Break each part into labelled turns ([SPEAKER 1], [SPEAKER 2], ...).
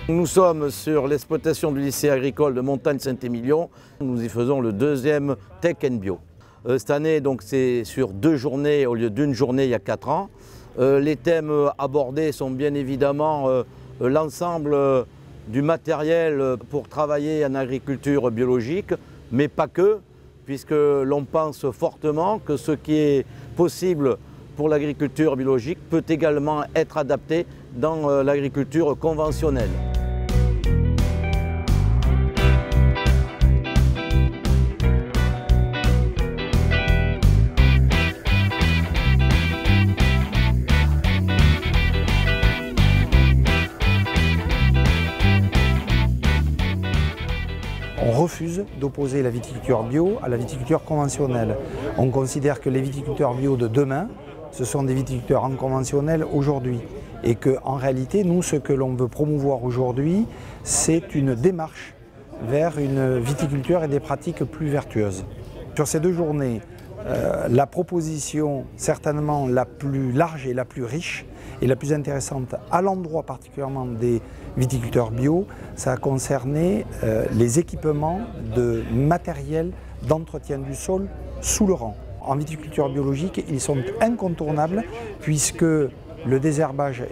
[SPEAKER 1] Nous sommes sur l'exploitation du lycée agricole de Montagne-Saint-Émilion. Nous y faisons le deuxième Tech & Bio. Cette année, c'est sur 2 journées au lieu d'une journée il y a 4 ans. Les thèmes abordés sont bien évidemment l'ensemble du matériel pour travailler en agriculture biologique, mais pas que, puisque l'on pense fortement que ce qui est possible pour l'agriculture biologique peut également être adapté dans l'agriculture conventionnelle.
[SPEAKER 2] On refuse d'opposer la viticulture bio à la viticulture conventionnelle. On considère que les viticulteurs bio de demain, ce sont des viticulteurs en conventionnel aujourd'hui. Et qu'en réalité, nous, ce que l'on veut promouvoir aujourd'hui, c'est une démarche vers une viticulture et des pratiques plus vertueuses. Sur ces 2 journées, la proposition certainement la plus large et la plus riche et la plus intéressante à l'endroit particulièrement des viticulteurs bio, ça a concerné les équipements de matériel d'entretien du sol sous le rang. En viticulture biologique, ils sont incontournables puisque le désherbage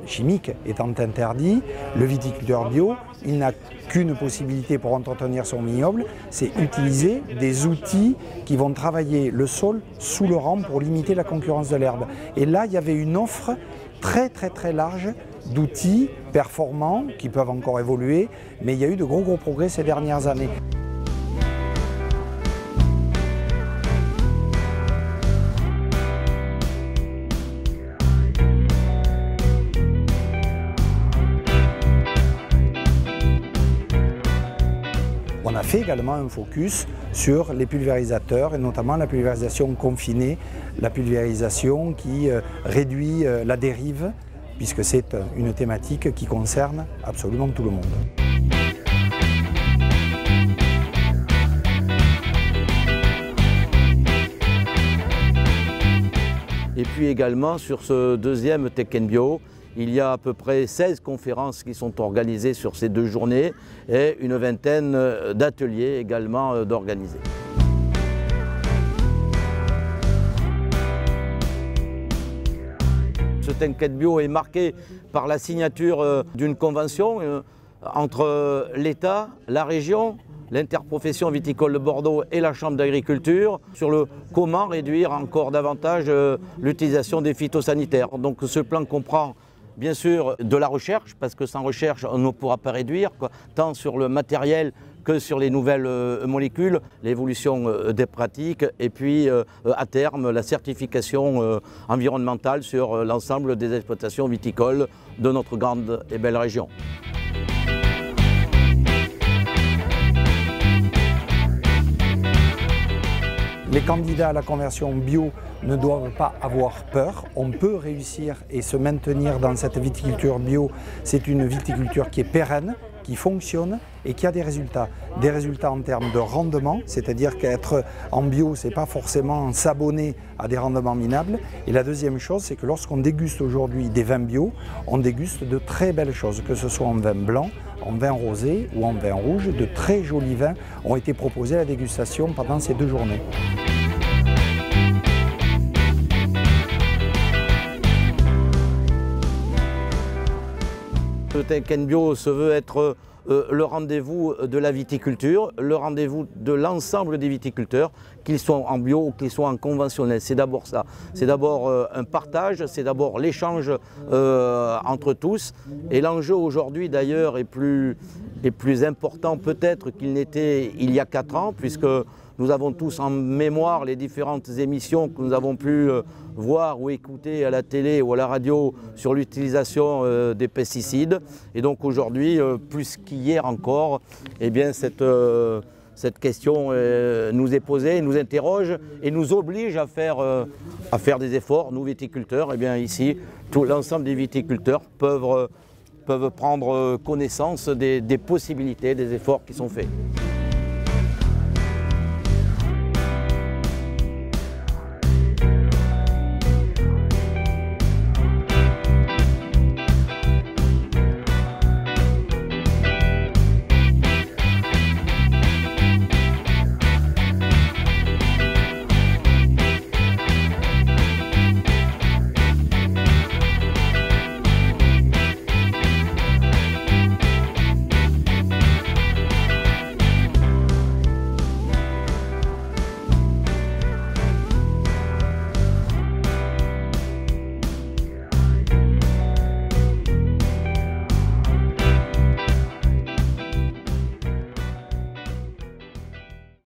[SPEAKER 2] chimique étant interdit, le viticulteur bio, il n'a qu'une possibilité pour entretenir son vignoble, c'est utiliser des outils qui vont travailler le sol sous le rang pour limiter la concurrence de l'herbe. Et là, il y avait une offre très large d'outils performants qui peuvent encore évoluer, mais il y a eu de gros progrès ces dernières années. On a fait également un focus sur les pulvérisateurs et notamment la pulvérisation confinée, la pulvérisation qui réduit la dérive puisque c'est une thématique qui concerne absolument tout le monde.
[SPEAKER 1] Et puis également sur ce deuxième Tech & Bio, il y a à peu près 16 conférences qui sont organisées sur ces 2 journées et une vingtaine d'ateliers également d'organiser. Ce Tech & Bio est marqué par la signature d'une convention entre l'État, la région, l'interprofession viticole de Bordeaux et la Chambre d'agriculture sur le comment réduire encore davantage l'utilisation des phytosanitaires. Donc ce plan comprend bien sûr de la recherche, parce que sans recherche on ne pourra pas réduire, tant sur le matériel que sur les nouvelles molécules, l'évolution des pratiques et puis à terme la certification environnementale sur l'ensemble des exploitations viticoles de notre grande et belle région.
[SPEAKER 2] Les candidats à la conversion bio ne doivent pas avoir peur. On peut réussir et se maintenir dans cette viticulture bio. C'est une viticulture qui est pérenne, qui fonctionne et qui a des résultats. Des résultats en termes de rendement, c'est-à-dire qu'être en bio, ce n'est pas forcément s'abonner à des rendements minables. Et la deuxième chose, c'est que lorsqu'on déguste aujourd'hui des vins bio, on déguste de très belles choses, que ce soit en vin blanc, en vin rosé ou en vin rouge. De très jolis vins ont été proposés à la dégustation pendant ces 2 journées.
[SPEAKER 1] Le Tech & Bio se veut être le rendez-vous de la viticulture, le rendez-vous de l'ensemble des viticulteurs, qu'ils soient en bio ou qu'ils soient en conventionnel. C'est d'abord ça. C'est d'abord un partage, c'est d'abord l'échange entre tous. Et l'enjeu aujourd'hui d'ailleurs est plus important peut-être qu'il n'était il y a 4 ans, puisque nous avons tous en mémoire les différentes émissions que nous avons pu voir ou écouter à la télé ou à la radio sur l'utilisation des pesticides. Et donc aujourd'hui, plus qu'hier encore, eh bien cette question nous est posée, nous interroge et nous oblige à faire des efforts. Nous viticulteurs, eh bien ici, l'ensemble des viticulteurs peuvent prendre connaissance des possibilités, des efforts qui sont faits.